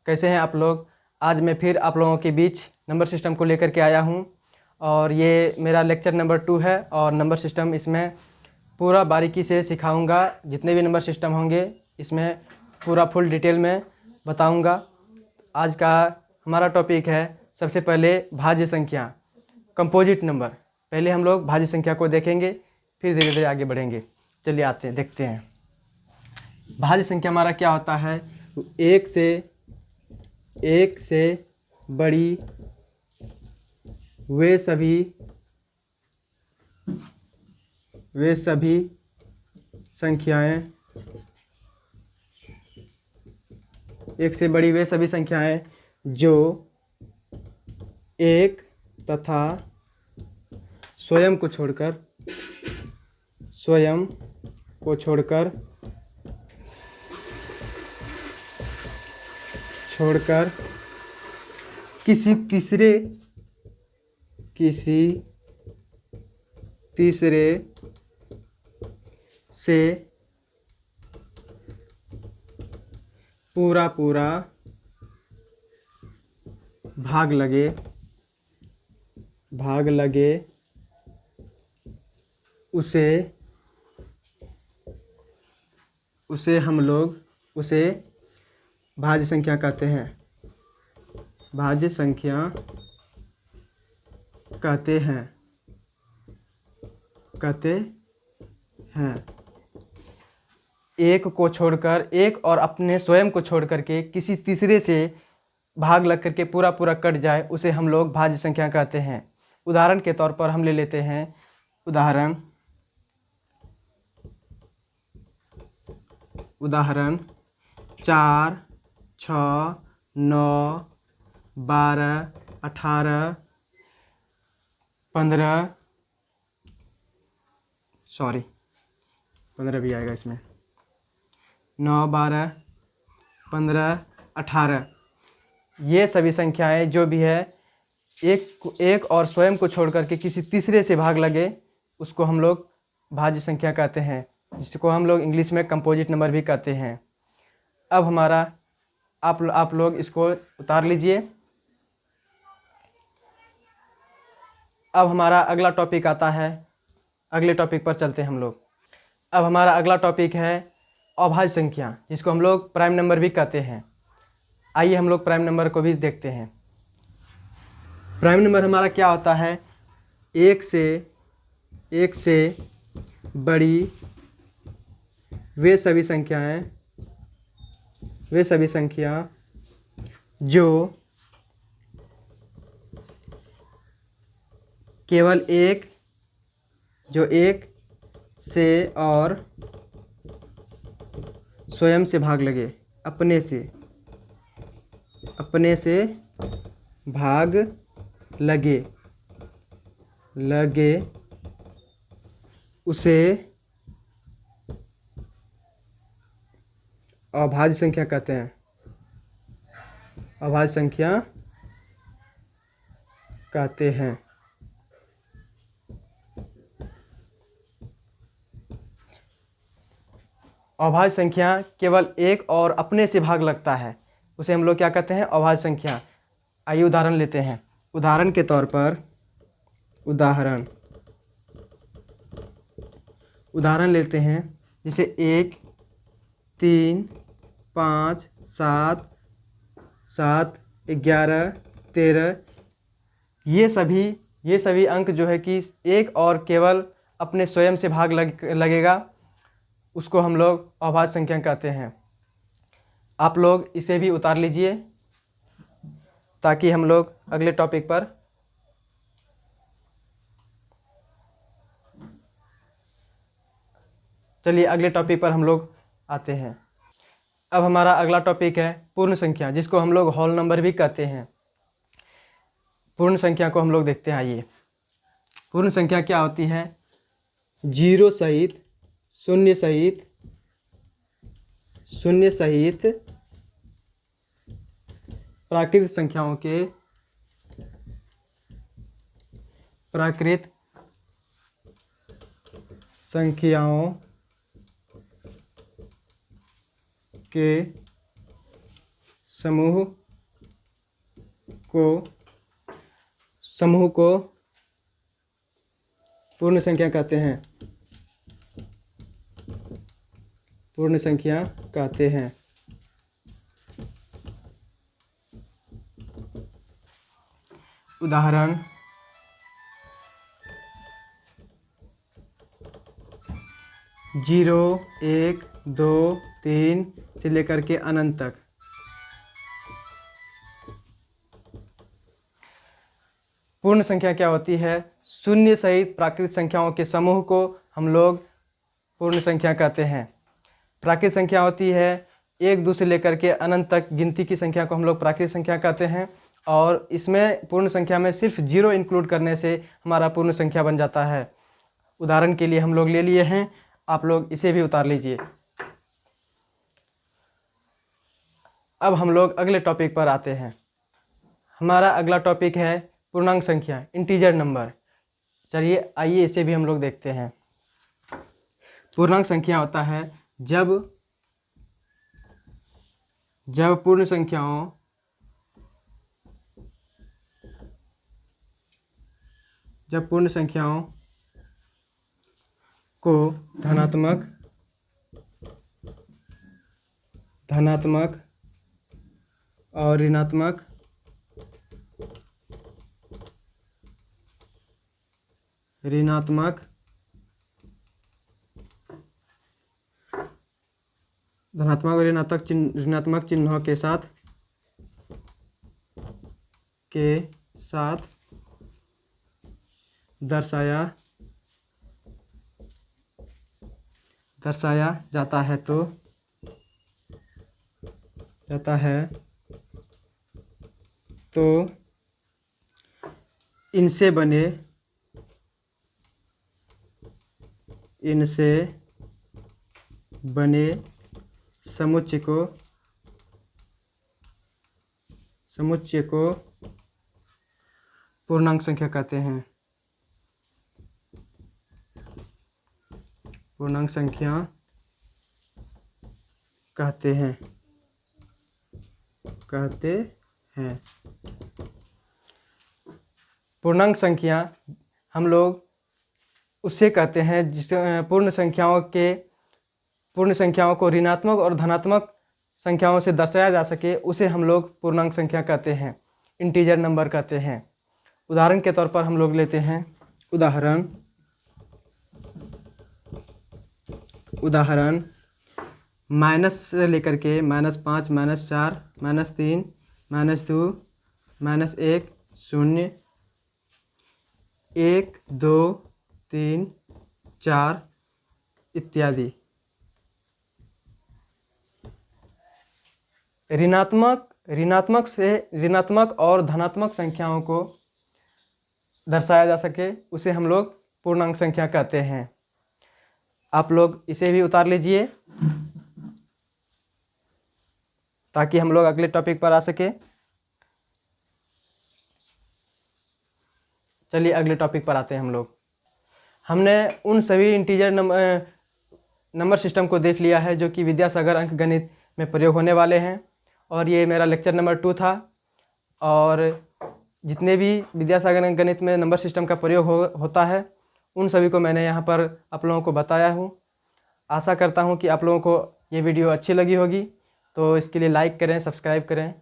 कैसे हैं आप लोग। आज मैं फिर आप लोगों के बीच नंबर सिस्टम को लेकर के आया हूं और ये मेरा लेक्चर नंबर 2 है और नंबर सिस्टम इसमें पूरा बारीकी से सिखाऊंगा। जितने भी नंबर सिस्टम होंगे इसमें पूरा फुल डिटेल में बताऊंगा। आज का हमारा टॉपिक है सबसे पहले भाज्य संख्या, कंपोजिट नंबर। पहले हम लोग भाज्य संख्या को देखेंगे, फिर धीरे धीरे आगे बढ़ेंगे। चलिए आते हैं, देखते हैं भाज्य संख्या हमारा क्या होता है। एक से बड़ी वे सभी संख्याएं, एक से बड़ी वे सभी संख्याएं जो एक तथा स्वयं को छोड़कर किसी तीसरे से पूरा भाग लगे उसे हम लोग भाज्य संख्या कहते हैं। भाज्य संख्या कहते हैं। एक को छोड़कर, एक और अपने स्वयं को छोड़ करके किसी तीसरे से भाग लग करके पूरा कट जाए उसे हम लोग भाज्य संख्या कहते हैं। उदाहरण के तौर पर हम ले लेते हैं उदाहरण 4, 6, 9, 12, 18, 15 भी आएगा इसमें, 9, 12, 15, 18। ये सभी संख्याएं जो भी है एक और स्वयं को छोड़ करके किसी तीसरे से भाग लगे उसको हम लोग भाज्य संख्या कहते हैं, जिसको हम लोग इंग्लिश में कंपोजिट नंबर भी कहते हैं। अब हमारा आप लोग इसको उतार लीजिए। अब हमारा अगला टॉपिक आता है, अगले टॉपिक पर चलते हैं हम लोग। अब हमारा अगला टॉपिक है अभाज्य संख्या, जिसको हम लोग प्राइम नंबर भी कहते हैं। आइए हम लोग प्राइम नंबर को भी देखते हैं। प्राइम नंबर हमारा क्या होता है। एक से बड़ी वे सभी संख्या जो केवल एक से और स्वयं से भाग लगे, अपने से भाग लगे उसे अभाज्य संख्या कहते हैं। अभाज्य संख्या कहते हैं। अभाज्य संख्या केवल एक और अपने से भाग लगता है, उसे हम लोग क्या कहते हैं, अभाज्य संख्या। आइए उदाहरण लेते हैं। उदाहरण के तौर पर उदाहरण लेते हैं, जैसे 1, 3, 5, 7, 11, 13। ये सभी अंक जो है कि एक और केवल अपने स्वयं से भाग लगेगा, उसको हम लोग अभाज्य संख्या कहते हैं। आप लोग इसे भी उतार लीजिए ताकि हम लोग अगले टॉपिक पर चलिए अगले टॉपिक पर हम लोग आते हैं। अब हमारा अगला टॉपिक है पूर्ण संख्या, जिसको हम लोग होल नंबर भी कहते हैं। पूर्ण संख्या को हम लोग देखते हैं। आइए, पूर्ण संख्या क्या होती है। 0 सहित, शून्य सहित प्राकृत संख्याओं के समूह को पूर्ण संख्या कहते हैं। पूर्ण संख्या कहते हैं। उदाहरण, 0, 1, 2, 3 से लेकर के अनंत तक। पूर्ण संख्या क्या होती है? शून्य सहित प्राकृत संख्याओं के समूह को हम लोग पूर्ण संख्या कहते हैं। प्राकृत संख्या होती है 1, 2 से लेकर के अनंत तक गिनती की संख्या को हम लोग प्राकृत संख्या कहते हैं। और इसमें पूर्ण संख्या में सिर्फ 0 इंक्लूड करने से हमारा पूर्ण संख्या बन जाता है। उदाहरण के लिए हम लोग ले लिए हैं, आप लोग इसे भी उतार लीजिए। अब हम लोग अगले टॉपिक पर आते हैं। हमारा अगला टॉपिक है पूर्णांक संख्या, इंटीजर नंबर। चलिए आइए इसे भी हम लोग देखते हैं। पूर्णांक संख्या होता है जब पूर्ण संख्याओं को धनात्मक और ऋणात्मक ऋणात्मक चिन्हों के साथ दर्शाया जाता है तो इनसे बने समुच्चय को पूर्णांक संख्या कहते हैं। पूर्णांक संख्या कहते हैं। पूर्णांक संख्या हम लोग उससे कहते हैं जिस पूर्ण संख्याओं को ऋणात्मक और धनात्मक संख्याओं से दर्शाया जा सके, उसे हम लोग पूर्णांक संख्या कहते हैं, इंटीजर नंबर कहते हैं। उदाहरण के तौर पर हम लोग लेते हैं उदाहरण माइनस से लेकर के -5, -4, -3, -2, -1, 0, 1, 2, 3, 4 इत्यादि। ऋणात्मक और धनात्मक संख्याओं को दर्शाया जा सके, उसे हम लोग पूर्णांक संख्या कहते हैं। आप लोग इसे भी उतार लीजिए ताकि हम लोग अगले टॉपिक पर आ सके। चलिए अगले टॉपिक पर आते हैं हम लोग। हमने उन सभी इंटीजर नंबर सिस्टम को देख लिया है जो कि विद्यासागर अंक गणित में प्रयोग होने वाले हैं, और ये मेरा लेक्चर नंबर 2 था। और जितने भी विद्यासागर अंक गणित में नंबर सिस्टम का प्रयोग होता है, उन सभी को मैंने यहाँ पर आप लोगों को बताया हूँ। आशा करता हूँ कि आप लोगों को ये वीडियो अच्छी लगी होगी, तो इसके लिए लाइक करें, सब्सक्राइब करें।